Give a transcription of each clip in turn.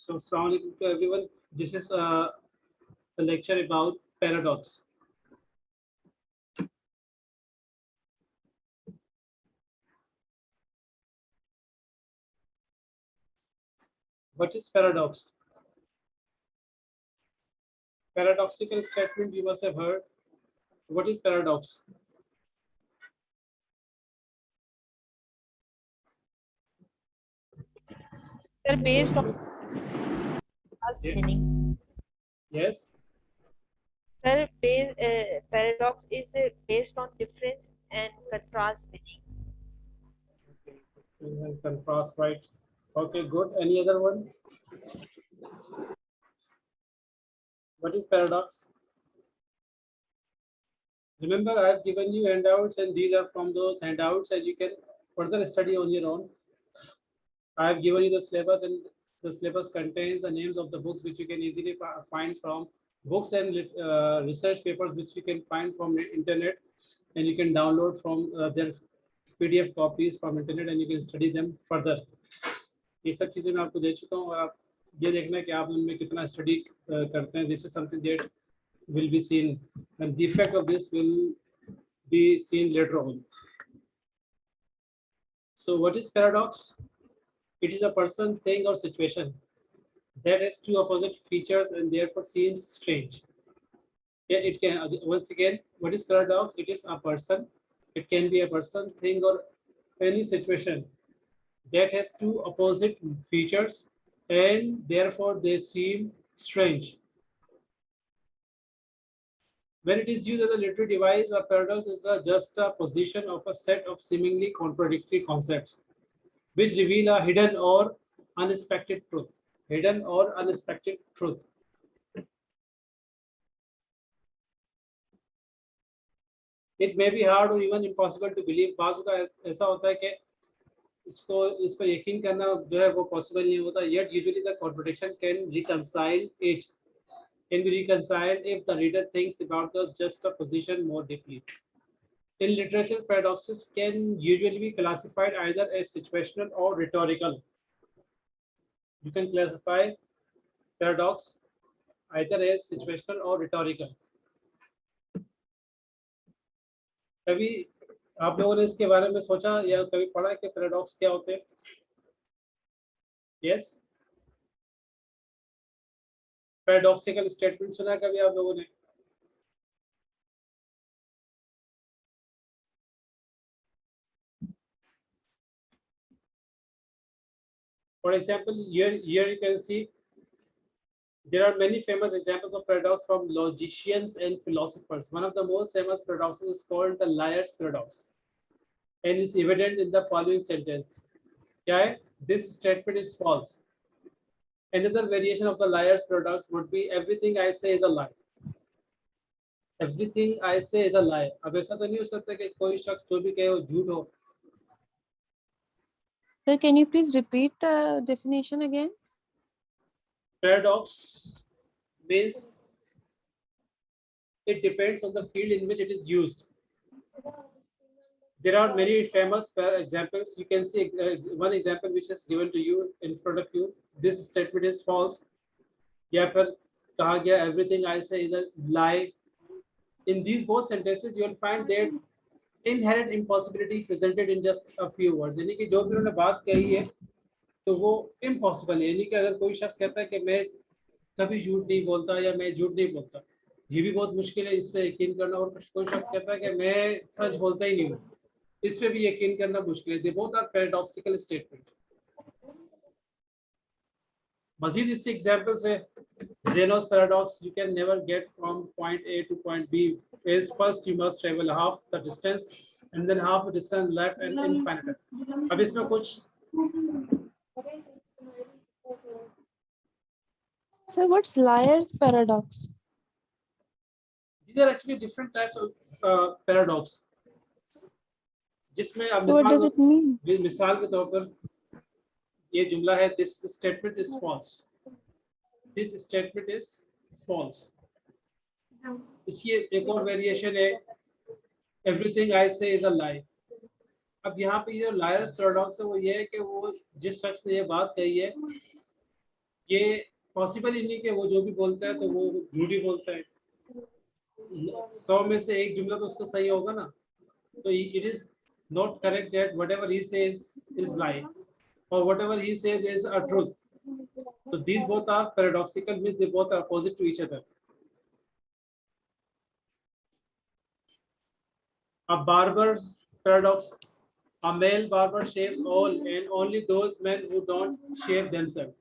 So, assalamu alaikum to everyone. This is a lecture about paradox. What is paradox? Paradoxical statement you must have heard. What is paradox? They're based on meaning. Yes. Paradox is based on difference and contrast meaning. Okay. And contrast, right? Okay, good. Any other one? What is paradox? Remember, I have given you handouts, and these are from those handouts, and you can further study on your own. I have given you the syllabus, and the syllabus contains the names of the books which you can easily find from books and research papers which you can find from the internet, and you can download from their PDF copies from internet, and you can study them further. ये सब चीजें मैं आपको दे चुका हूँ और आप ये देखना है कि आप उनमें कितना स्टडी करते हैं. This is something that will be seen, and the effect of this will be seen later on. So, what is paradox? It is a person, thing, or situation that has two opposite features and therefore seems strange. Yeah, it can, once again, what is paradox? It is a person. It can be a person, thing, or any situation that has two opposite features and therefore they seem strange. When it is used as a literary device, a paradox is just a position of a set of seemingly contradictory concepts which reveal a hidden or unexpected truth. Hidden or unexpected truth. It may be hard or even impossible to believe. बाज़ का ऐसा होता है कि इस पर यकीन करना जो है वो पॉसिबल नहीं होता. Yet usually the contradiction can reconcile it. Can be reconciled if the reader thinks about the juxtaposition more deeply. In literature, paradoxes can usually be classified either as situational or rhetorical. You can classify paradox either as situational or rhetorical. कभी आप लोगों ने इसके बारे में सोचा या कभी पढ़ा कि पैराडॉक्स क्या होते हैं? यस, पैराडॉक्सिकल स्टेटमेंट सुना कभी आप लोगों ने? For example, here you can see there are many famous examples of paradox from logicians and philosophers. One of the most famous paradoxes is called the liar's paradox, and it's evident in the following sentence. Yeah, this statement is false. Another variation of the liar's paradox would be everything I say is a lie. Everything I say is a lie. अब ऐसा तो नहीं हो सकता कि कोई शख्स जो भी कहे वो झूठ हो. Sir, can you please repeat the definition again? Paradox means it depends on the field in which it is used. There are many famous examples. You can see one example which is given to you in front of you. This statement is false. या फिर कहा गया everything I say is a lie. In these both sentences, you will find that inherent impossibility presented in just a few words. यानी कि जो भी उन्होंने बात कही है तो वो impossible है. यानी कि अगर कोई शख्स कहता है कि मैं कभी झूठ नहीं बोलता या मैं झूठ नहीं बोलता, ये भी बहुत मुश्किल है इस पे यकीन करना. और कोई शख्स कहता है कि मैं सच बोलता ही नहीं हूँ, इस पे भी यकीन करना मुश्किल है. They both are paradoxical statement. मजीद इससे एग्जांपल्स है. Zeno's paradox: you can never get from point A to point B. Is first you must travel half the distance and then half the distance left and infinite. अब इसमें कुछ Sir, what's liar's paradox? these are actually different types of paradox. जिसमें अब So what does it mean? मिसाल के तौर पर ये जुमला है, this statement is false. This statement is false. इसकी एक और वेरिएशन है, everything I say is a lie. अब यहाँ पे ये लायर्स पैराडॉक्स है वो ये है कि वो जिस शख्स ने ये बात कही है ये पॉसिबल ही नहीं कि वो जो भी बोलता है तो वो झूठ ही बोलता है। 100 में से एक जुमला तो उसका सही होगा ना। तो it is not correct that whatever he says is lie or whatever he says is a truth. So these both are paradoxical, means they both are opposite to each other. A barber's paradox: a male barber shaves all and only those men who don't shave themselves.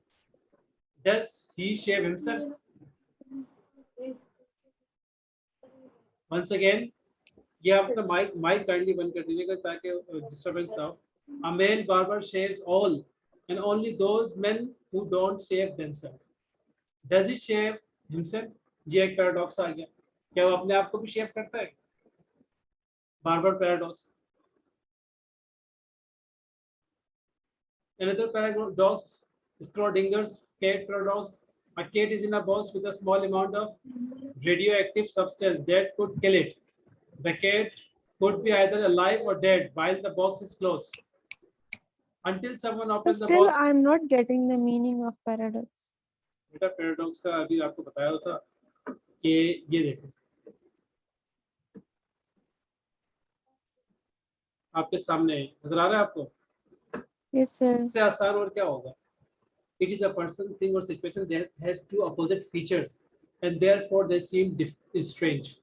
Does he shave himself? Once again, ये आपका mic kindly बंद कर दीजिएगा ताकि disturbance ना हो। A male barber shaves all and only those men who don't shave themselves. Does he shave himself? ये एक पैराडॉक्स आ गया। क्या वो अपने आप को भी शेव करता है? Barber paradox. Another paradox: Schrodinger's cat paradox. A cat is in a box with a small amount of radioactive substance that could kill it. The cat could be either alive or dead while the box is closed. Until someone So opens the still box. I'm not getting the meaning of paradox. बेटा paradox का अभी आपको बताया था कि ये देखो आपके सामने नजर आ रहा है आपको। Yes, sir. इससे आसान और क्या होगा? It is a person, thing or situation that has two opposite features and therefore they seem strange.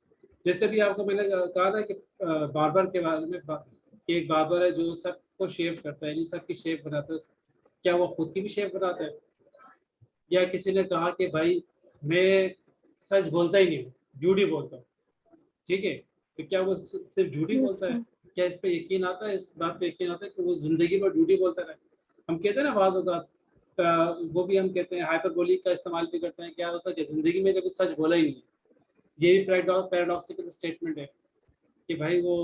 जैसे भी आपको मैंने कहा था कि बार्बर के बारे में कि एक बार्बर है जो सबको शेव करता है, सबकी शेव बनाता है। क्या वो खुद की भी शेव बनाता है? या किसी ने कहा कि भाई मैं सच बोलता ही नहीं हूँ, झूठ ही बोलता हूँ, ठीक है, तो क्या वो सिर्फ झूठ ही Yes, बोलता है? sir. क्या इस पे यकीन आता है, इस बात पे यकीन आता है कि वो जिंदगी भर झूठ ही बोलता रहे? हम कहते हैं ना बाज़ औक़ात, वो भी हम कहते हैं हाइपरबोलिक का इस्तेमाल भी करते हैं, क्या हो सके जिंदगी में कभी सच बोला ही नहीं। ये भी पैराडॉक्सिकल स्टेटमेंट है कि भाई वो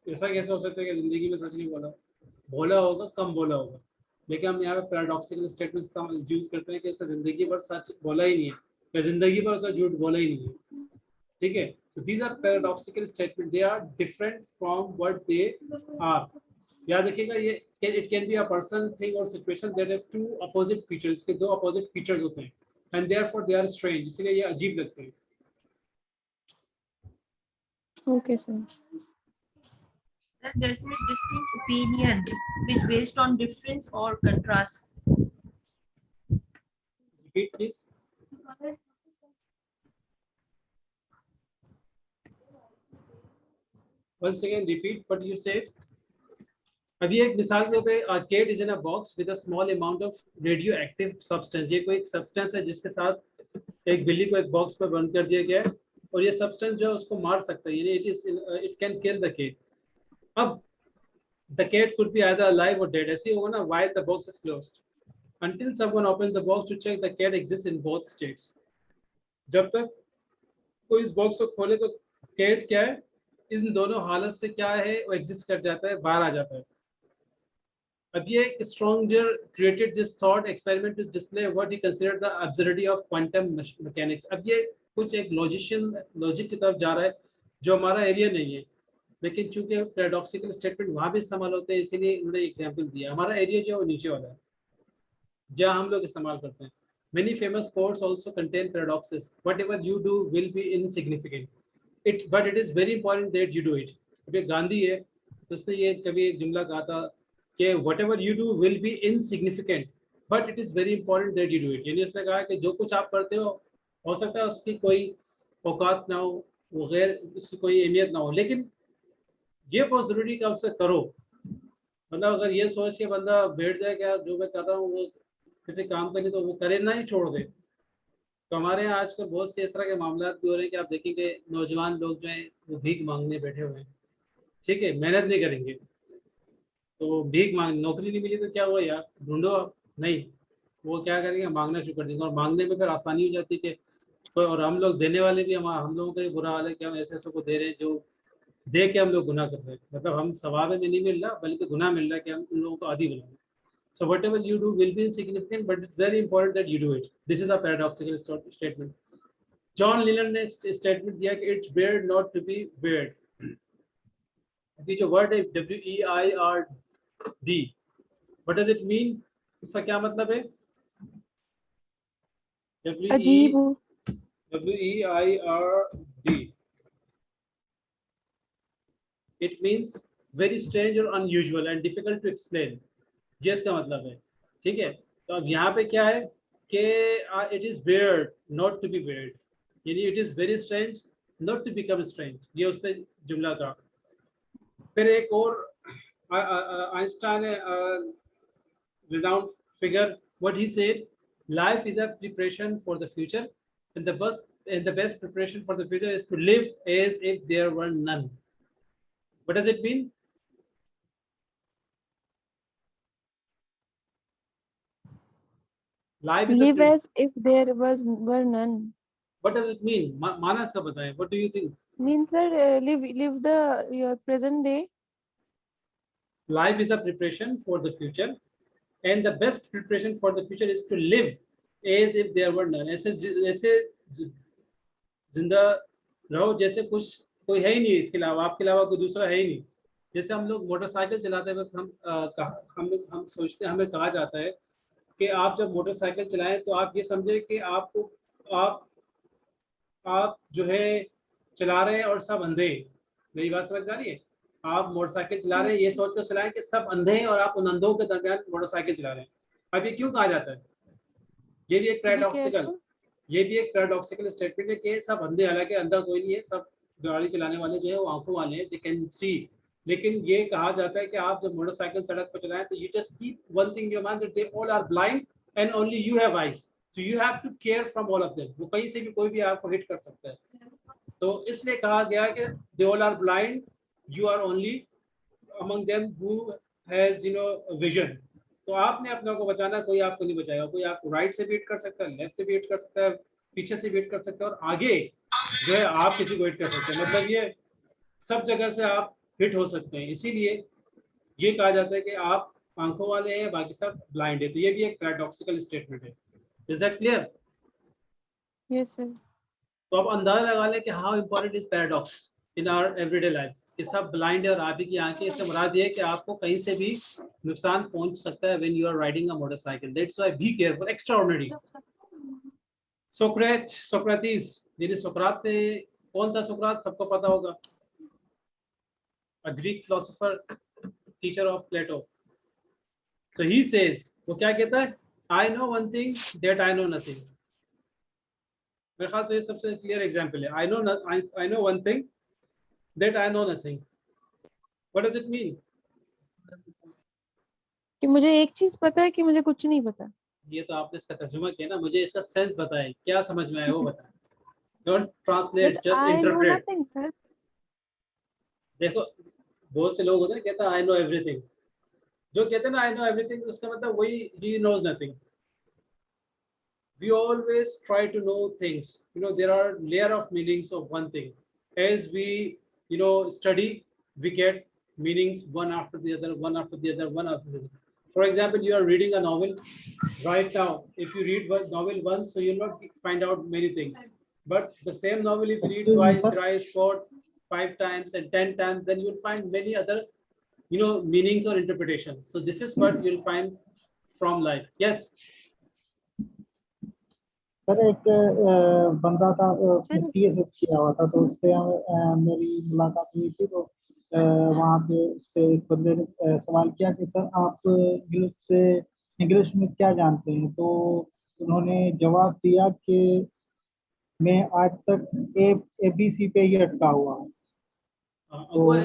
ऐसा कैसे हो सकता है कि जिंदगी में सच नहीं बोला? बोला होगा, कम बोला होगा, लेकिन हम यहाँ पे पैराडॉक्सिकल स्टेटमेंट यूज करते हैं कि उसने जिंदगी भर सच बोला ही नहीं है या जिंदगी भर उसने झूठ बोला ही नहीं है। ठीक है, so these are paradoxical statements, they are different from what they are. याद रखिएगा ये it can be a person, thing or situation that has two opposite features, के दो opposite features होते हैं and therefore they are strange, इसलिए ये अजीब लगते हैं। Okay, sir. जैसे distinct opinion which based on difference or contrast. Repeat please. Once again repeat what you said. अभी एक मिसाल के पे a cat is in a box with a small amount of radioactive substance. ये कोई एक substance है जिसके साथ एक बिल्ली को एक बॉक्स पर बंद कर दिया गया है और ये सब्सटेंस जो है उसको मार सकता है, यानी it can kill the cat. अब the cat could be either alive or dead, ऐसे ही होगा ना, while the box is closed. Until someone opens the box to check, the cat exists in both states. जब तक कोई इस box को खोले तो कैट क्या है, इन दोनों हालत से क्या है वो एग्जिस्ट कर जाता है, बाहर आ जाता है। अब ये Schrodinger created this thought experiment to display what he considered the absurdity of quantum mechanics. अब ये कुछ एक लॉजिक की तरफ जा रहा है जो हमारा एरिया नहीं है, लेकिन चूंकि पैराडॉक्सिकल स्टेटमेंट वहां भी इस्तेमाल होते हैं इसीलिए उन्होंने एग्जांपल दिया। हमारा एरिया जो है वो नीचे वाला है जहाँ हम लोग इस्तेमाल करते हैं। Many famous quotes also contain paradoxes. Whatever you do will be insignificant. But it is very important that you do it. अभी गांधी है, उसने ये कभी एक जुमला कहा था कि whatever you do will be insignificant, but it is very important that you do it. यानी उसने कहा कि जो कुछ आप करते हो सकता है उसकी कोई औकात ना हो, वो गैर उसकी कोई अहमियत ना हो, लेकिन ये बहुत ज़रूरी कि आप उसे करो। मतलब अगर ये सोच के बंदा बैठ जाए क्या जो मैं कर रहा हूँ वो किसी काम का नहीं तो वो करे ना ही छोड़ दे। तो हमारे यहाँ आजकल बहुत से इस तरह के मामला भी हो रहे हैं कि आप देखेंगे नौजवान लोग जो हैं वो भीख मांगने बैठे हुए हैं, ठीक है, मेहनत नहीं करेंगे तो भीख मांग, नौकरी नहीं मिली तो क्या हुआ यार, ढूंढो आप, नहीं वो क्या करेंगे, मांगना शुरू कर देंगे और मांगने में फिर आसानी हो जाती है कि और हम लोग देने वाले भी हम लोगों का ही बुरा हाल है कि हम ऐसे ऐसे को दे रहे हैं जो दे के हम लोग गुनाह कर रहे हैं। मतलब हम सवाब में नहीं मिल रहा बल्कि गुनाह मिल रहा है कि हम उन लोगों को आदी बना रहे हैं। So whatever you do will be insignificant, but it's very important that you do it. This is a paradoxical statement. John Lennon ने statement दिया कि it's weird not to be weird. अभी जो word है WEIRD, what does it mean? इसका क्या मतलब है? अजीब हो। WEIRD. It means very strange or unusual and difficult to explain. ये इसका मतलब है, ठीक है। तो अब यहाँ पे क्या है कि it is weird not to be weird, यानी it is very strange not to become strange, ये उसने जुमला था। फिर एक और आइंस्टाइन है, renowned figure, what he said, life is a preparation for the future, and the best preparation for the future is to live as if there were none. What does it mean? Life is Live a as if there were none. What does it mean? माना इसका बताएं. What do you think? Means sir, live your present day. Life is a preparation for the future, and the best preparation for the future is to live as if there were none. ऐसे जिंदा रहो जैसे कुछ कोई है ही नहीं, इसके अलावा आपके अलावा कोई दूसरा है ही नहीं। जैसे हम लोग मोटरसाइकिल चलाते वक्त हम सोचते हैं, हमें कहा जाता है कि आप जब मोटरसाइकिल चलाएं तो आप ये समझे कि आप जो है चला रहे हैं और सब अंधे हैं। मेरी बात समझ आ रही है? आप मोटरसाइकिल चला रहे हैं ये सोच कर चलाएं कि सब अंधे हैं और आप उन अंधों के दरमियान मोटरसाइकिल चला रहे हैं। अब ये क्यों कहा जाता है? ये भी एक पैराडॉक्सिकल स्टेटमेंट है कि सब अंधे, हालांकि अंधा कोई नहीं है, सब गाड़ी चलाने वाले जो है वो आंखों वाले हैं, दे कैन सी। लेकिन ये कहा जाता है कि आप जब मोटरसाइकिल सड़क पर चलाएं तो you just keep one thing in your mind that they all are blind and only you have eyes, so you have to care from all of them. वो कहीं से भी कोई भी आपको हिट कर सकता है, तो इसलिए कहा गया कि they all are blind, you are only among them who has vision. तो आपने अपने को बचाना, कोई आपको नहीं बचाएगा। कोई आपको राइट से बीट कर सकता है, लेफ्ट से बीट कर सकता है, पीछे से बीट कर सकता है, और आगे जो है आप किसी को हिट कर सकते हैं। मतलब ये सब जगह से आप हिट हो सकते हैं, इसीलिए ये कहा जाता है कि आप आंखों वाले हैं, बाकी सब ब्लाइंड है। तो ये भी एक पैराडॉक्सिकल स्टेटमेंट है। Is that clear? Yes sir. तो अब अंदाजा लगा लें कि how important is paradox in our everyday life. कि सब ब्लाइंड है और आप ही की आंखें, इससे मुराद ये है कि आपको कहीं से भी नुकसान पहुंच सकता है when you are riding a motorcycle. That's why be careful, extraordinary. Socrates, यानी सुकरात थे। कौन था सुकरात? सबको पता होगा, a Greek philosopher, teacher of Plato. So he says, वो क्या कहता है? I know one thing that I know nothing. मेरे ख्याल से ये सबसे क्लियर एग्जांपल है। I know one thing that I know nothing. What does it mean? कि मुझे एक चीज पता है कि मुझे कुछ नहीं पता। ये तो आपने इसका तर्जुमा किया ना, मुझे इसका सेंस बताएं, क्या समझ में आया वो बताएं। Don't translate, But just I know interpret. nothing sir. देखो बहुत से लोग होते हैं कहते हैं आई नो एवरीथिंग। जो कहते हैं ना आई नो एवरीथिंग, उसका मतलब वही ही knows nothing. We always try to know things. There are layer of meanings of one thing. As we, study, we get meanings one after the other, one after the other, one after the other. For example, you are reading a novel right now. If you read one novel once, so you'll not find out many things. But the same novel, if you read twice, thrice, fourth, 5 times, and 10 times, then you'll find many other, meanings or interpretations. So this is what you'll find from life. Yes. Sir एक बंदा था, उसने CSS किया हुआ था, तो उससे मेरी मुलाकात हुई थी। तो वहाँ पे उससे एक बंदे ने सवाल किया कि सर आप इंग्लिश में क्या जानते हैं? तो उन्होंने जवाब दिया कि मैं आज तक ABC पे ही अटका हुआ हूँ।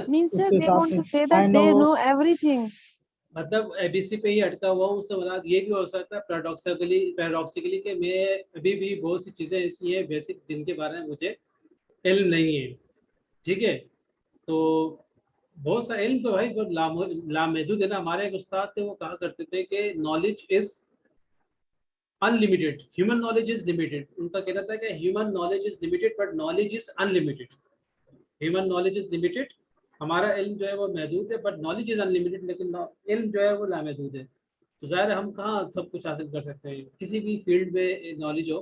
Means sir, they want to say that they know everything. मतलब एबीसी पे ही अटका हुआ हूँ, उससे मुराद ये भी हो सकता है पैराडॉक्सिकली कि मैं अभी भी बहुत सी चीज़ें ऐसी हैं बेसिक जिनके बारे में मुझे इल्म नहीं है। ठीक है, तो बहुत सा इल्म तो भाई बहुत लामहदूद है ना। हमारे एक उस्ताद थे, वो कहा करते थे कि knowledge is unlimited, human knowledge is limited. उनका कहना था कि human knowledge is limited but knowledge is unlimited. Human knowledge is limited, हमारा इल्म जो है वो महदूद है, बट नॉलेज इज अनलिमिटेड, लेकिन इल्म जो है वो लामहदूद है। तो ज़ाहिर हम कहाँ सब कुछ हासिल कर सकते हैं? किसी भी फील्ड में नॉलेज हो।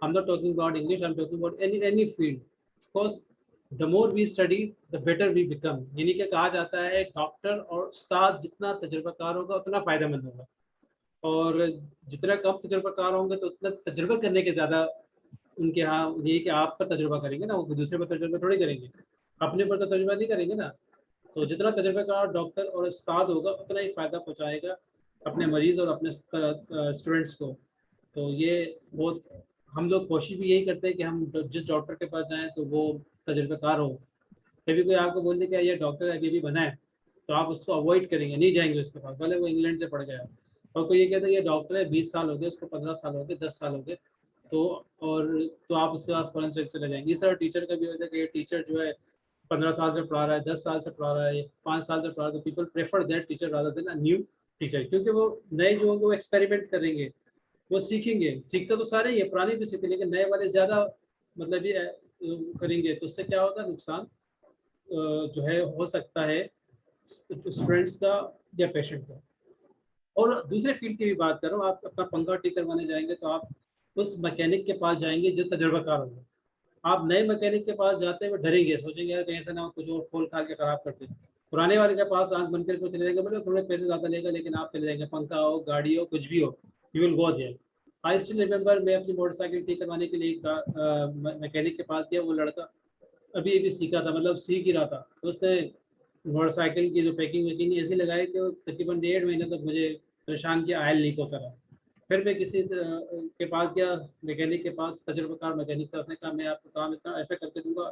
I am not talking about English, I am talking about any field. Of course the more we study the better we become. यानी कि कहा जाता है डॉक्टर और उस्ताद जितना तजुर्बाकार होगा उतना फ़ायदेमंद होगा, और जितना कम तजुर्बाकार होंगे तो उतना तजुर्बा करने के ज़्यादा उनके यहाँ ये कि आप पर तजुर्बा करेंगे ना, वो दूसरे पर तजुर्बा थोड़ी करेंगे, अपने पर तो तजुर्बा नहीं करेंगे ना। तो जितना तजुर्बाकार डॉक्टर और उस्ताद होगा उतना ही फ़ायदा पहुँचाएगा अपने मरीज़ और अपने स्टूडेंट्स को। तो ये बहुत हम लोग कोशिश भी यही करते हैं कि हम जिस डॉक्टर के पास जाएँ तो वो तजुर्बाकार हो। कभी कोई आपको बोल दे कि ये डॉक्टर अभी भी बना है तो आप उसको अवॉइड करेंगे, नहीं जाएंगे उसके पास, भले वो इंग्लैंड से पढ़ गया है। और कोई ये कहता है ये डॉक्टर है, 20 साल हो गए उसको, 15 साल हो गए, 10 साल हो गए, तो और तो आप उसके बाद फौरन से चले जाएंगे। इस तरह टीचर का भी होता है कि ये टीचर जो है 15 साल से पढ़ा रहा है, 10 साल से पढ़ा रहा है, 5 साल से पढ़ा रहा है, तो people prefer that teacher rather than a new teacher, क्योंकि वो नए जो होंगे वो एक्सपेरिमेंट करेंगे, वो सीखेंगे। सीखते तो सारे ही है, पुराने भी सीखते, लेकिन नए वाले ज़्यादा मतलब ये करेंगे, तो उससे क्या होता है नुकसान जो है हो सकता है स्टूडेंट्स का या पेशेंट का। और दूसरे फील्ड की भी बात करो, आप अपना पंखा ठीक करवाने जाएंगे तो आप उस मैकेनिक के पास जाएंगे जो तजुर्बाकार होगा। आप नए मैकेनिक के पास जाते हुए डरेंगे, सोचेंगे यार कहीं से ना कुछ और खोल खाल के खराब करते। पुराने वाले के पास आंख बंद करके चले जाएंगे, मतलब थोड़े पैसे ज़्यादा लेगा लेकिन आप चले जाएंगे, पंखा हो, गाड़ी हो, कुछ भी हो, you will go there. I still remember, मैं अपनी मोटरसाइकिल ठीक करवाने के लिए एक मैकेनिक के पास गया। वो लड़का अभी अभी सीखा था, मतलब सीख ही रहा था, तो उसने मोटरसाइकिल की जो पैकिंग वैकिंग ऐसी लगाई कि तकरीबन 1.5 महीने तक मुझे परेशान किया, आयल लीक होता रहा। फिर मैं किसी के पास गया, मैकेनिक के पास, तजुर्बाकार मैकेनिक था, उसने कहा मैं आपको काम इतना ऐसा करके दूंगा,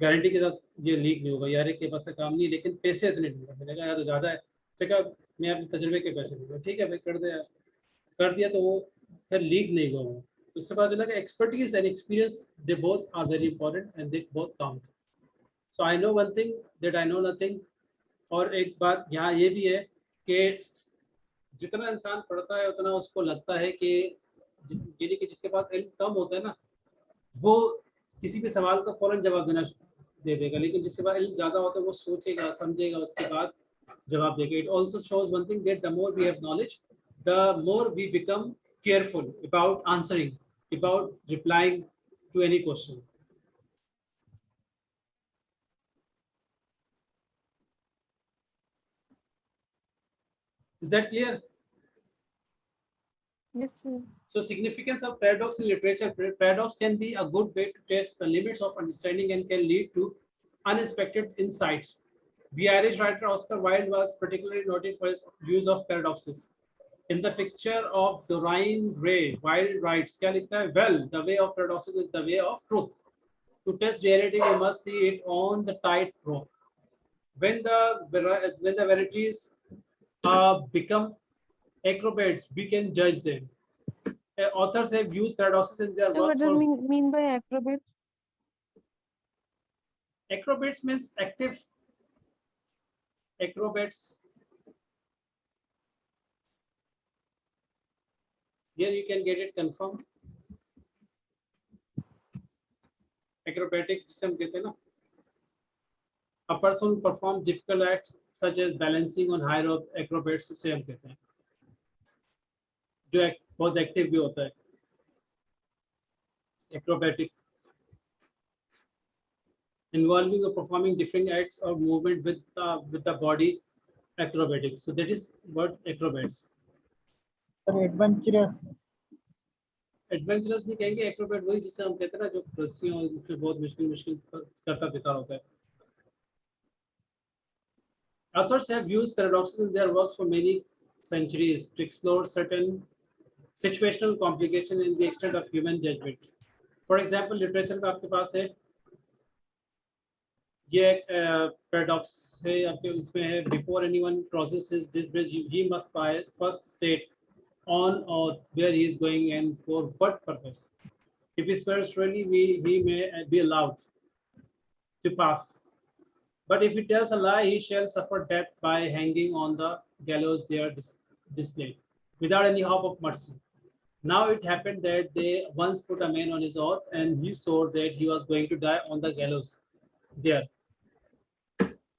गारंटी के साथ ये लीक नहीं होगा। यार के पास से काम नहीं, लेकिन पैसे इतने दूंगा। मैंने कहा यार तो ज़्यादा है। उसने कहा मैं अपने तजुर्बे के पैसे दूंगा। ठीक है भाई, कर दिया, तो वो फिर लीक नहीं हुआ वो। तो इससे पता चला कि expertise and experience they both are very important and they both count. So I know one thing that I know nothing. और एक बात यहाँ ये भी है कि जितना इंसान पढ़ता है उतना उसको लगता है कि यानी कि जिसके पास इल्म कम होता है ना, वो किसी भी सवाल का फौरन जवाब देना दे देगा, लेकिन जिसके पास इल्म ज़्यादा होता है वो सोचेगा, समझेगा, उसके बाद जवाब देगा। It also shows one thing that the more we have knowledge, the more we become careful about answering, about replying to any question. Is that clear? Yes, sir. So significance of paradox in literature. Paradox can be a good way to test the limits of understanding and can lead to unexpected insights. The Irish writer Oscar Wilde was particularly noted for his use of paradoxes. In the picture of Dorian Gray, Wilde writes, well, the way of paradoxes is the way of truth. To test reality, we must see it on the tightrope. When the varieties become acrobats, we can judge them. Authors have used paradoxes in their So works. what does mean by acrobats? Acrobats means active. Acrobats. Here you can get it confirmed. Acrobatic जिसे हम कहते हैं ना, a person who performs difficult acts such as balancing on high rope, acrobats उसे हम कहते हैं, जो बहुत एक्टिव भी होता है, acrobatic, involving or performing different acts or movement with the body, acrobatic. So that is what acrobats. Adventurous adventurous नहीं कहेंगे, एक्रोबैट वही जिसे हम कहते हैं ना जो रस्सियों उसमें बहुत मुश्किल करता दिखा होता है. Authors have used paradoxes in their works for many centuries to explore certain situational complication in the extent of human judgment. For example, literature में आपके पास है ये paradox है, आपके उसमें है, before anyone crosses this bridge he must first state on or where he is going and for what purpose. If he swears truly, he may be allowed to pass. But if he tells a lie, he shall suffer death by hanging on the gallows there displayed, without any hope of mercy. Now it happened that they once put a man on his oath, and he swore that he was going to die on the gallows there.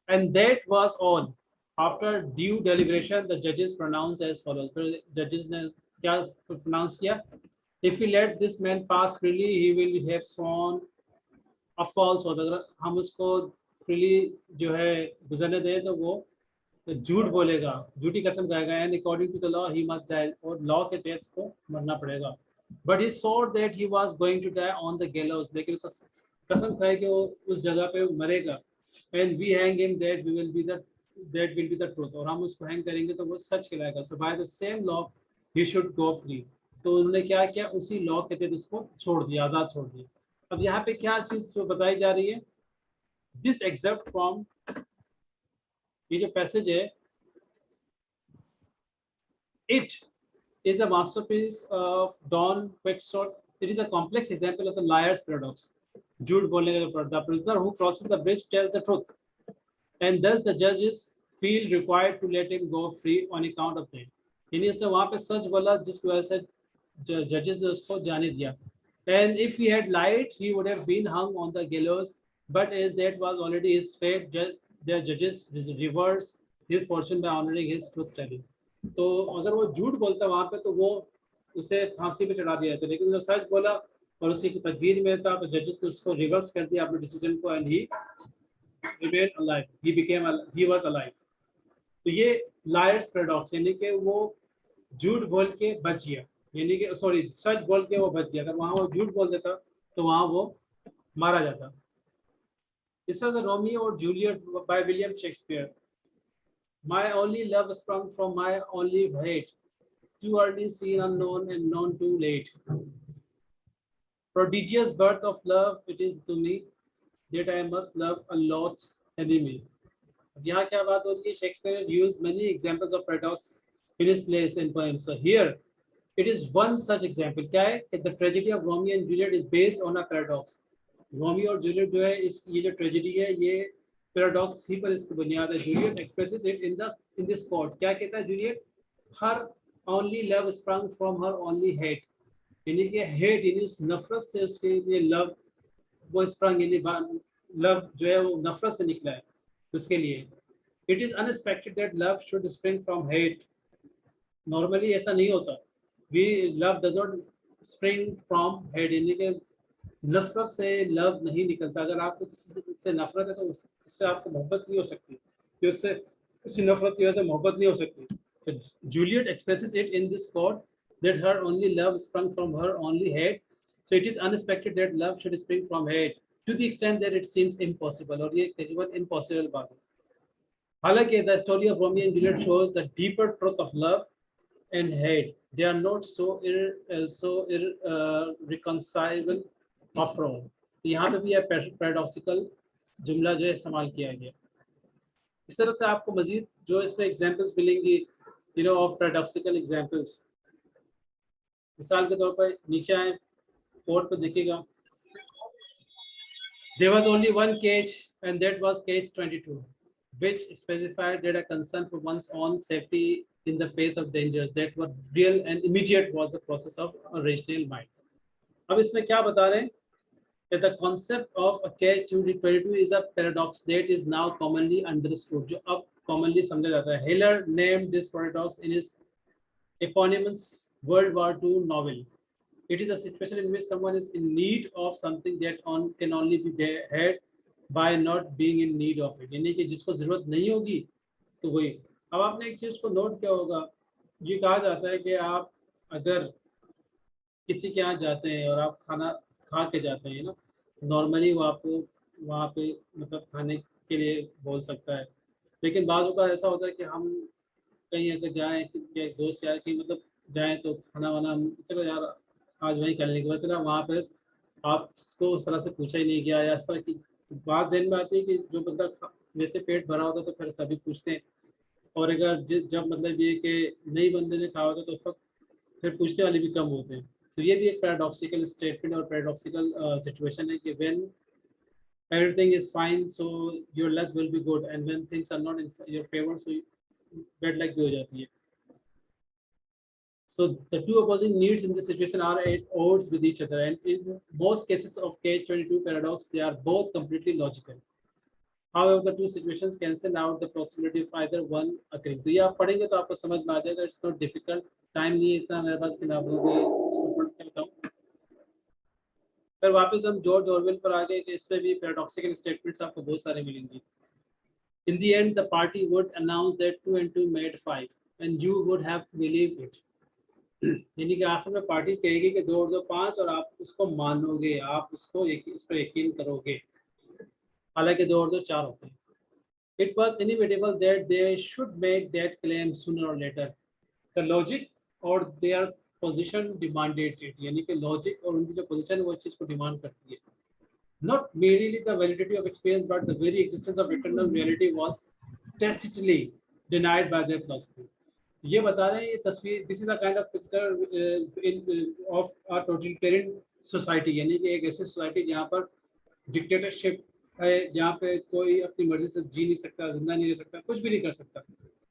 And that was all. After due deliberation, the judges pronounced as follows. Judges ने क्या pronounce किया? If we let this man pass freely, he will have sworn a false oath. अगर हम उसको freely जो है गुजरने दें तो वो झूठ बोलेगा, झूठी कसम खाएगा, and according to the law he must die, और लॉ के तहत उसको मरना पड़ेगा। But he saw that he was going to die on the gallows, लेकिन उसने कसम खाई कि वो उस जगह पे मरेगा। And we hang him that we will be the that will be the truth, और हम उसको हैंग करेंगे तो वो सच कहलाएगा। So by the same law he should go free. तो उन्होंने क्या किया, उसी लॉ के तहत उसको छोड़ दिया, आज़ाद छोड़ दिया। अब यहाँ पे क्या चीज जो बताई जा रही है, दिस एक्सेप्ट फ्रॉम, ये जो पैसेज है, it is a masterpiece of Don Quixote. It is a complex example of the liar's paradox. झूठ बोलने का, the prisoner who crosses the bridge tells the truth, and thus the judges feel required to let him go free on account of that. यानी उसने वहाँ पे सच बोला जिस वजह से जजेस ने उसको जाने दिया। And if he had lied, he would have been hung on the gallows. But as that was already his fate, the judges reversed his fortune by honoring his truth telling. तो अगर वो झूठ बोलता वहां पे तो वो उसे फांसी पे चढ़ा दिया था, लेकिन जो सच बोला और उसकी तकदीर में था तो जजेस ने उसको रिवर्स कर दिया अपने डिसीजन को, and he remain alive, he was alive. तो ये लायर्स पैराडॉक्स, यानी कि वो झूठ बोल के बच गया, यानी कि सॉरी सच बोल के वो बच गया। अगर वहां वो झूठ बोल देता तो वहां वो मारा जाता। This is Romeo or Juliet by William Shakespeare. My only love sprung from my only hate, too early seen unknown and known too late. Prodigious birth of love it is to me, that I must love a lot's enemy. अब यहाँ क्या बात हो रही है, Shakespeare used many examples of paradox in his plays and poems. So here it is one such example. क्या है कि the tragedy of Romeo and Juliet is based on a paradox. Romeo और जूलियट जो है, इस ये जो tragedy है ये पैराडॉक्स ही पर इसकी बुनियाद है। Juliet expresses it in this quote, क्या कहता है Juliet, her only love sprung from her only hate, यानी कि हेट यानी उस नफरत से उसके लिए लव वो स्प्रंग, यानी लव जो है वो नफरत से निकला है उसके लिए। It is unexpected that love should spring from hate, normally ऐसा नहीं होता, we love does not spring from hate, यानी कि नफरत से लव नहीं निकलता। अगर आपको किसी से नफरत है तो उससे आपको मोहब्बत नहीं हो सकती, कि उससे उसी नफरत की वजह से मोहब्बत नहीं हो सकती। तो Juliet expresses it in this quote that her only love sprung from her only hate, so it is unexpected that love should spring from hate to the extent that it seems impossible, और ये तकरीबन impossible बात है। हालांकि the story of Romeo and Juliet shows the deeper truth of love and hate, they are not so irreconcilable after all. तो यहाँ पे भी यह पैराडॉक्सिकल जुमला जो है इस्तेमाल किया गया। इस तरह से आपको मजीद जो इसमें एग्जांपल्स मिलेंगी, you know, of paradoxical examples. मिसाल के तौर पर नीचे आए, बोर्ड पर देखिएगा, there was only one cage and that was cage 22 which specified that a concern for one's own safety in the face of dangers that were real and immediate was the process of a rational mind. अब इसमें क्या बता रहे हैं, that the concept of a catch-22 is a paradox that is now commonly understood, जो अब commonly समझा जाता है। Heller named this paradox in his eponymous World War II novel. It is a situation in which someone is in need of something that can only be had by not being in need of it, यानी कि जिसको जरूरत नहीं होगी तो वही। अब आपने एक चीज को नोट किया होगा, ये कहा जाता है कि आप अगर किसी के यहाँ जाते हैं और आप खाना खा के जाते हैं ना, नॉर्मली वो आपको वहाँ पे मतलब खाने के लिए बोल सकता है, लेकिन बाज़ का ऐसा होता है कि हम कहीं अगर जाएँ कि दोस्त यार कि मतलब जाएँ तो खाना वाना चलो यार आज वहीं कर लेंगे, चला वहाँ पर आपको उस तरह से पूछा ही नहीं गया, या ऐसा कि बात ध्यान में आती है कि जो बंदा वैसे पेट भरा होता है तो फिर सभी पूछते हैं, और अगर जब मतलब ये कि नई बंदे ने खाया होता है तो उस वक्त फिर पूछने वाले भी कम होते हैं। तो ये भी एक पैराडॉक्सिकल स्टेटमेंट और पैराडॉक्सिकल सिचुएशन है कि when everything is fine so your luck will be good, and when things are not in your favour so bad luck भी हो जाती है। So the two opposing needs in this situation are at odds with each other, and in most cases of catch-22 paradox, they are both completely logical. However, the two situations cancel out the possibility of either one occurring. तो ये आप पढ़ेंगे तो आपको समझ में आ जाएगा। It's not difficult. Time नहीं है इतना मेरे पास कि मैं आप लोगों को पढ़ के बताऊं। फिर वापस हम जॉर्ज ऑरवेल पर आ गए कि इसमें भी पैराडॉक्सिकल स्टेटमेंट्स आपको बहुत सारे मिलेंगे। In the end, the party would announce that 2 and 2 made 5, and you would have to believe it. यानी कि आखिर में पार्टी कहेगी कि 2 और 2 5, और आप उसको मानोगे, आप उसको उस पर यकीन करोगे, हालांकि 2 और 2 4 होते हैं. It was inevitable that they should make that claim sooner or later. The logic or their position demanded it. यानी कि logic और उनकी जो position है वो चीज़ को demand करती है. Not merely the validity of experience, but the very existence of eternal reality was tacitly denied by their philosophy. ये बता रहे हैं ये तस्वीर, this is a kind of picture of a totalitarian society, यानी कि एक ऐसी society जहाँ पर dictatorship है, जहाँ पे कोई अपनी मर्जी से जी नहीं सकता, जिंदा नहीं रह सकता, कुछ भी नहीं कर सकता.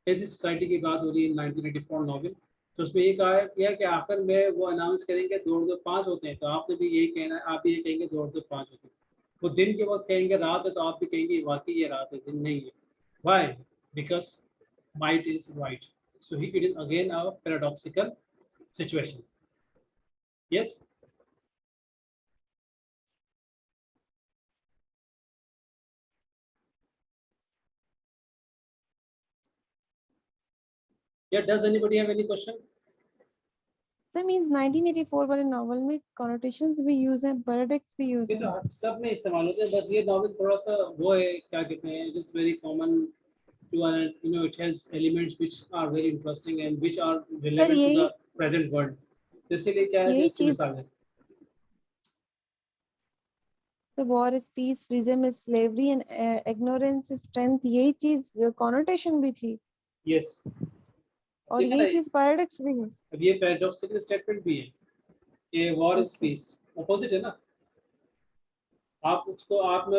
ऐसी सोसाइटी की बात हो रही है 1984 नॉवेल. तो उसमें ये कहा गया कि आखिर में वो अनाउंस करेंगे 2 और 2 5 होते हैं, तो आपने भी यही कहना है, आप भी ये कहेंगे 2 और 2 5 होते हैं. वो दिन के वक्त कहेंगे रात है, तो आप भी कहेंगे वाकई ये रात है, दिन नहीं है. Why? Because might is right. So it is again a paradoxical situation. Yes. Yeah. Does anybody have any question? So means 1984 वाले नॉवल में connotations भी यूज हैं, paradox भी यूज ये हैं. तो सब में इस्तेमाल होते हैं, बस ये नॉवेल थोड़ा सा वो है, क्या कहते हैं, it is very common to, you know, it has elements which are very interesting and which are relevant to the present world. इसीलिए क्या है, जैसे मिसाल है, So war is peace, freedom is slavery and ignorance is strength. यही चीज connotation भी थी. yes. और यही चीज paradox भी है. अब ये पैराडॉक्सिकल स्टेटमेंट भी है कि वॉर इज पीस, अपोजिट है ना. आप उसको आप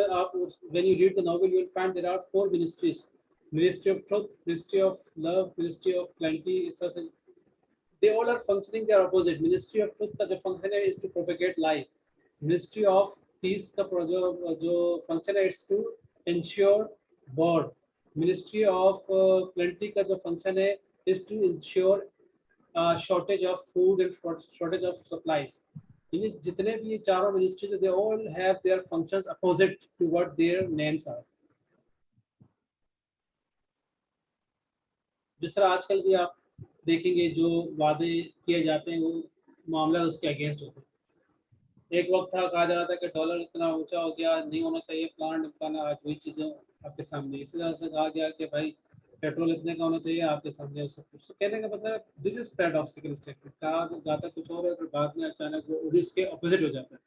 when you read the novel you will find there are 4 ministries: ministry of truth, ministry of love, ministry of plenty. They all are functioning their opposite. Ministry of truth का जो function है is to propagate life. Ministry of peace का जो function है is to ensure war. Ministry of plenty का जो function है is to ensure shortage of food and shortage of supplies. जितने भी ये चारों ministries, they all have their functions opposite to what their names are. जिस तरह आजकल भी आप देखेंगे जो वादे किए जाते हैं वो मामला उसके अगेंस्ट होते हैं. एक वक्त था कहा जा रहा था कि डॉलर इतना ऊंचा हो गया, नहीं होना चाहिए, प्लान निपटाना, आज वही चीजें आपके सामने. इसी तरह से कहा गया कि भाई पेट्रोल इतने का होना चाहिए, आपके सामने सब कुछ. तो कहने का मतलब दिस इज पैराडॉक्सिकल स्टेटमेंट. कहा जाता कुछ और है, फिर बाद में अचानक वो उसके ऑपोजिट हो जाता है.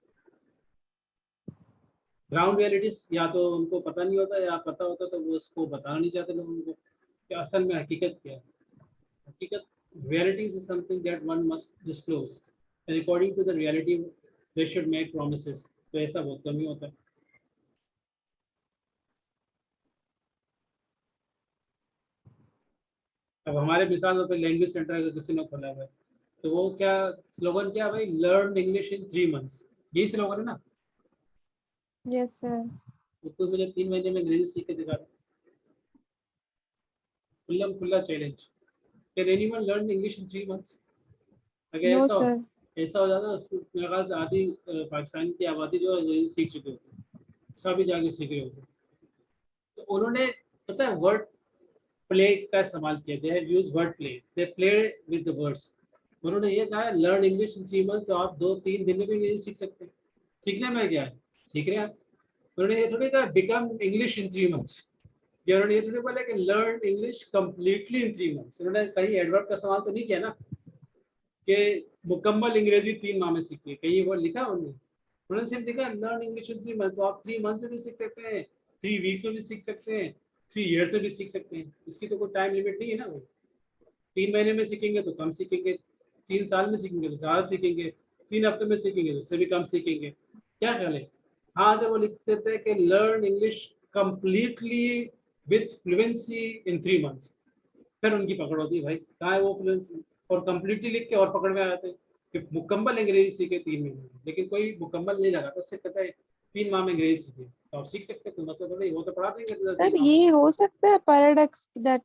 ग्राउंड रियलिटीज या तो उनको पता नहीं होता, या पता होता तो वो उसको बताना नहीं चाहते लोगों को कि असल में हकीकत क्या है. हकीकत, realities is something that one must disclose, and according to the reality they should make promises. तो ऐसा बहुत कम ही होता है. अब हमारे मिसाल पे लैंग्वेज सेंटर अगर किसी ने खोला हुआ है तो वो क्या स्लोगन, क्या भाई, लर्न इंग्लिश इन 3 months. यही स्लोगन है ना. Yes sir. तो मुझे 3 महीने में अंग्रेजी सीख के दिखा दो. खुला challenge. Can anyone learn English in 3 months? अगर No ऐसा sir. ऐसा हो जाता तो मेरे ख्याल से आधी पाकिस्तान की आबादी जो है अंग्रेजी सीख चुके होते, सभी जाके सीख रहे होते. तो उन्होंने पता है वर्ड प्ले का इस्तेमाल किया. They have used word play, they play with the words. उन्होंने ये कहा लर्न इंग्लिश इन 3 months, तो आप 2-3 दिन में भी अंग्रेजी सीख सकते हैं. सीखने में क्या है, सीख रहे हैं आप. उन्होंने ये थोड़ी कहा बिकम इंग्लिश इन 3 months. उन्होंने ये थोड़ी बोला कि learn English completely in 3 months. उन्होंने कहीं एडवर्ब का सवाल तो नहीं किया ना कि मुकम्मल अंग्रेजी 3 माह में सीखिए, कहीं वो लिखा उन्होंने सिर्फ लिखा लर्न इंग्लिश इन 3 months. तो आप 3 months में भी सीख सकते हैं, 3 weeks में भी सीख सकते हैं, 3 years में भी सीख सकते हैं. इसकी तो कोई टाइम लिमिट नहीं है ना. वो 3 महीने में सीखेंगे तो कम सीखेंगे, 3 साल में सीखेंगे तो ज़्यादा सीखेंगे, 3 हफ्ते में सीखेंगे तो उससे भी कम सीखेंगे. क्या ख्याल है? हाँ, तो वो लिखते थे कि learn English completely with fluency in 3 months. फिर उनकी पकड़ होती है भाई, कहाँ है वो फ्लुएंसी. और कंप्लीटली लिख के और पकड़ में आ जाते हैं कि मुकम्मल अंग्रेजी सीखे 3 महीने में. लेकिन कोई मुकम्मल नहीं लगा तो उससे कहता है 3 माह में अंग्रेजी सीखे, तो आप सीख सकते हैं. तो मतलब थोड़ी वो तो पढ़ा देंगे. सर ये हो सकता है paradox that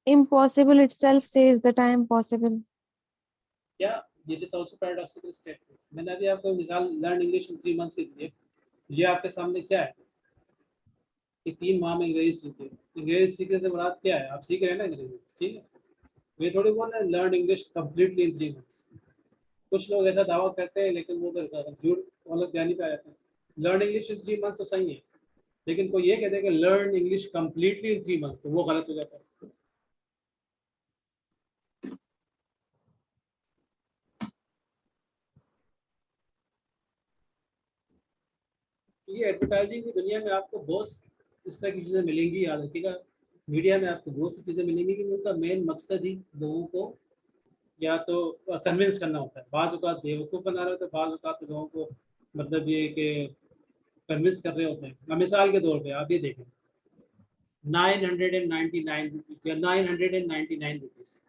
impossible itself says that I am possible. क्या ये इज आल्सो पैराडॉक्सिकल स्टेटमेंट. मैंने अभी आपको मिसाल लर्न इंग्लिश इन 3 months की दी है. ये आपके सामने क्या है, कि 3 माह में अंग्रेजी सीखे। अंग्रेजी सीखने से मुराद क्या है? आप सीख रहे हैं ना अंग्रेजी, ठीक है। ये थोड़ी बोल रहे हैं learn English completely in 3 months. कुछ लोग ऐसा दावा करते हैं लेकिन वो झूठ गलत बयानी पे आ जाते हैं। लर्न इंग्लिश इन 3 मंथ्स तो सही है, लेकिन कोई ये कहते हैं कि learn English completely in 3 months, तो वो गलत हो जाता है। ये एडवर्टाइजिंग की दुनिया में आपको बहुत इस तरह की चीज़ें मिलेंगी, याद रखिएगा। मीडिया में आपको बहुत सी चीज़ें मिलेंगी कि उनका मेन मकसद ही लोगों को या तो कन्विंस करना होता है। बाज़ औक़ात बेवकूफ़ बना रहे होते हैं, बाज़ औक़ात लोगों को मतलब ये कि कन्विंस कर रहे होते हैं। अब मिसाल के तौर पे आप ये देखें 999 रुपीज़ या 999 रुपीज़,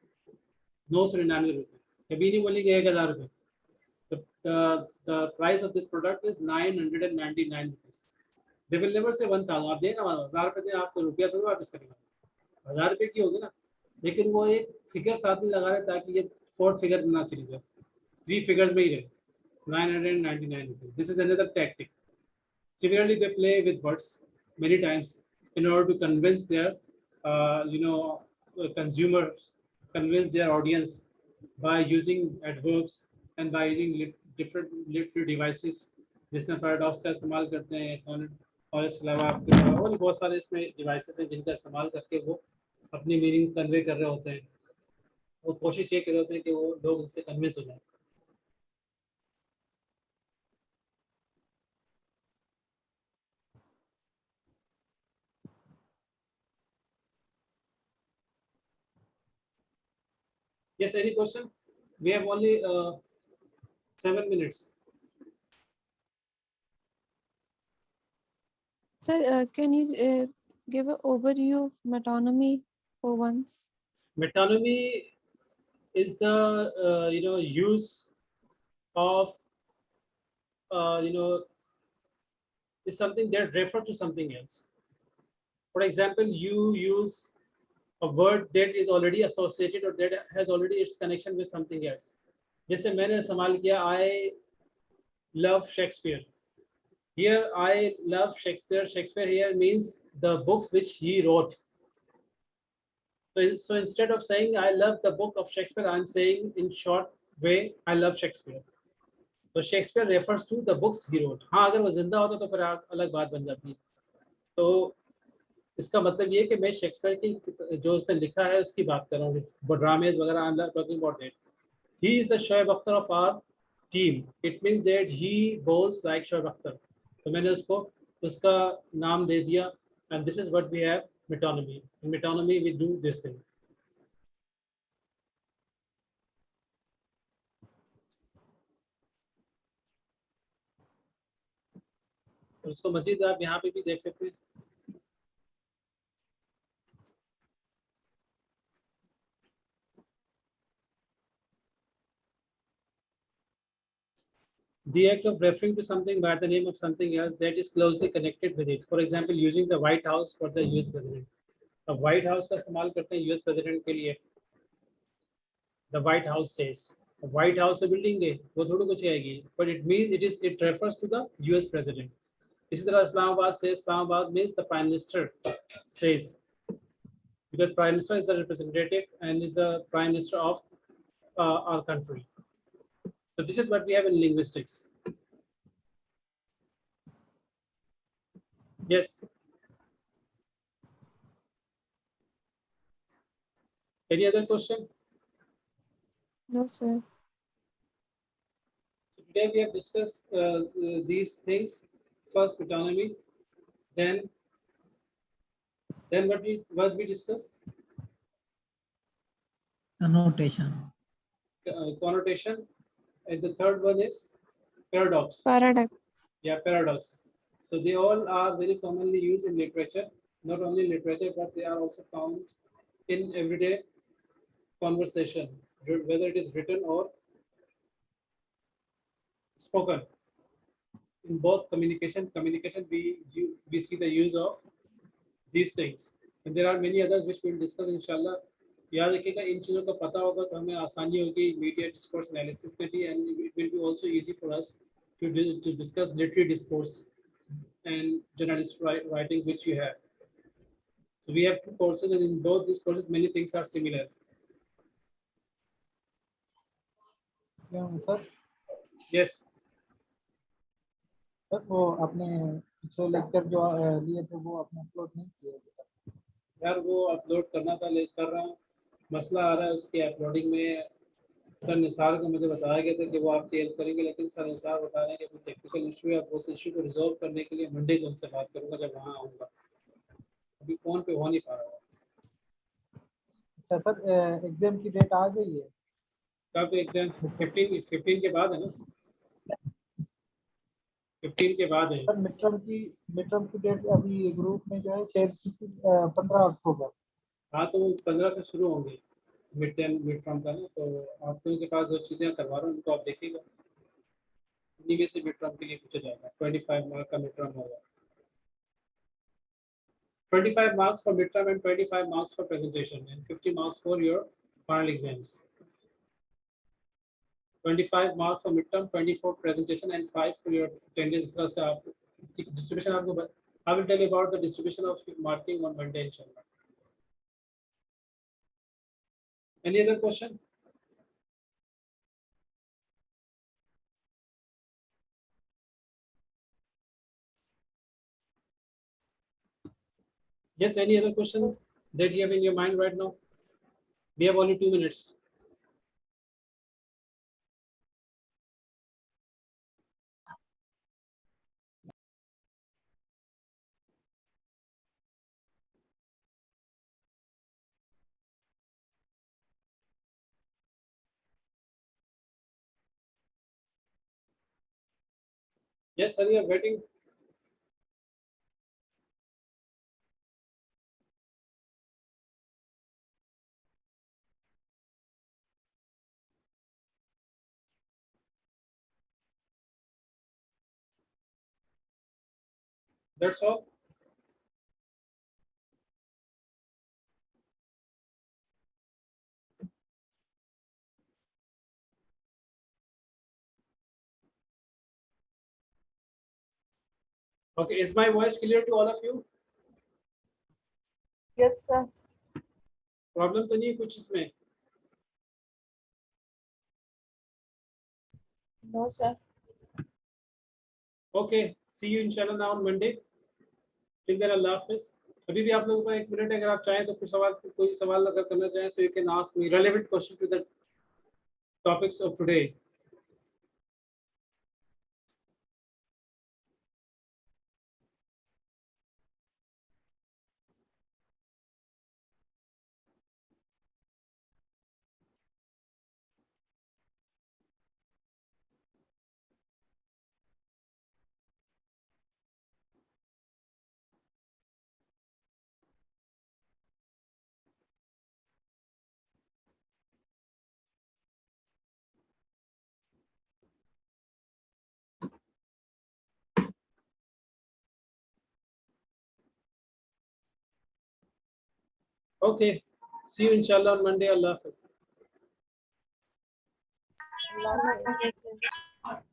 999 रुपये, कभी नहीं बोलेंगे 1000 रुपये। The price of this product is 999 rupees. They will never say 1000. आप देना 1000 रुपये दें, आपको रुपया थोड़ी वापस करेंगे, 1000 रुपये की होगी ना। लेकिन वो एक फिगर साथ में लगा रहे ताकि ये 4th फिगर ना चली जाए, 3 फिगर्स में ही रहे। 999 rupees. This is another tactic. Similarly, they play with words many times in order to convince their consumers, convince their audience by using adverbs and by using different literary devices, जिसमें paradox का इस्तेमाल करते हैं। और इसके अलावा आपके और बहुत सारे इसमें डिवाइसेस हैं जिनका इस्तेमाल करके वो अपनी मीनिंग कन्वे कर रहे होते हैं। वो कोशिश ये कर रहे होते हैं कि वो लोग उनसे कन्विंस हो जाए। Yes, any question? We have only 7 minutes. Sir, can you give an overview of metonymy for once? Metonymy is the use of is something that refer to something else. For example, you use a word that is already associated or that has already its connection with something else. जैसे मैंने इस्तेमाल किया I love Shakespeare. Here I love Shakespeare. Shakespeare here means the books which he wrote. So instead of saying I love the book of Shakespeare, I'm saying in short way I love Shakespeare. So Shakespeare refers to the books he wrote. हाँ, अगर वो जिंदा होता तो फिर अलग बात बन जाती। तो इसका मतलब ये कि मैं शेक्सपियर की जो उसने लिखा है उसकी बात कर रहा हूँ, वो ड्रामेज वगैरह, I'm not talking about it. He is the Shoaib Akhtar of our team. It means that he bowls like Shoaib Akhtar. तो मैंने उसको उसका नाम दे दिया, and this is what we have metonymy. In metonymy we do this thing. तो उसको मजीद आप यहाँ पे भी देख सकते हैं। The act of referring to something by the name of something else that is closely connected with it. For example, using the White House for the US president. अब White House का इस्तेमाल करते हैं US president के लिए। The White House says. White House से building है, वो थोड़ी कुछ आएगी, but it means it refers to the US president. इसी तरह Islamabad says, Islamabad means the Prime Minister says, because Prime Minister is the representative and is the Prime Minister of our country. So this is what we have in linguistics. Yes. Any other question? No, sir. So today we have discussed these things. First metonymy, then what we discussed? Connotation. Connotation, and the third one is paradox. Paradox. Yeah, paradox. So they all are very commonly used in literature. Not only literature, but they are also found in everyday conversation, whether it is written or spoken. In both communication we see the use of these things, and there are many others which we will discuss inshallah. याद रखिएगा, इन चीज़ों का पता होगा तो हमें आसानी होगी मीडिया डिस्कोर्स एनालिसिस में भी, and it will be also easy for us to discuss literary discourse and journalist writing, which you have. So we have two courses, and in both these courses, many things are similar. Sir Yes. Sir वो आपने पिछले lecture जो लिए थे वो आपने upload नहीं किए अभी तक। यार वो अपलोड करना था, लेट कर रहा हूँ। मसला आ रहा है उसकी अपलोडिंग में। सर निसार को मुझे बताया गया था कि वो आपकी हेल्प करेंगे, लेकिन सर निसार बता रहे हैं कि कोई टेक्निकल इशू है। उस इशू को रिजॉल्व करने के लिए मंडे को उनसे बात करूंगा जब वहाँ आऊँगा। अभी फोन पे हो नहीं पा रहा। अच्छा सर एग्जाम की डेट आ गई है? कब एग्जाम? 15 के बाद है ना? 15 के बाद है। सर मिड टर्म की डेट अभी ग्रुप में जो है शेयर की थी 15 अक्टूबर। हाँ तो 15 से शुरू होंगे मिड टर्म का ना। तो आप लोगों के पास जो चीज़ें करवा रहा हूँ उनको आप देखिएगा। उन्हीं में से मिड टर्म के लिए पूछा जाएगा। 25 मार्क का मिड टर्म होगा। 25 marks for midterm and 25 marks for presentation, and 50 marks for your final exams. 25 marks for midterm, 24 presentation, and 5 for your attendance. इस तरह से आप distribution आपको I will tell you about the distribution of marking on Monday inshallah. Any other question? Yes, any other question that you have in your mind right now? We have only 2 minutes. Yes, sir, you are waiting. That's all. Okay, is my voice clear to all of you? Yes, sir. Problem तो नहीं है कुछ इसमें? No, sir. Okay, see you inshallah now on Monday. Till then, Allah Hafiz. अभी भी आप लोगों को 1 मिनट है, अगर आप चाहें तो कोई सवाल अगर करना चाहें, so you can ask me relevant question to the topics of today. Okay, see you inshallah on Monday. Allah Hafiz. Allah Hafiz.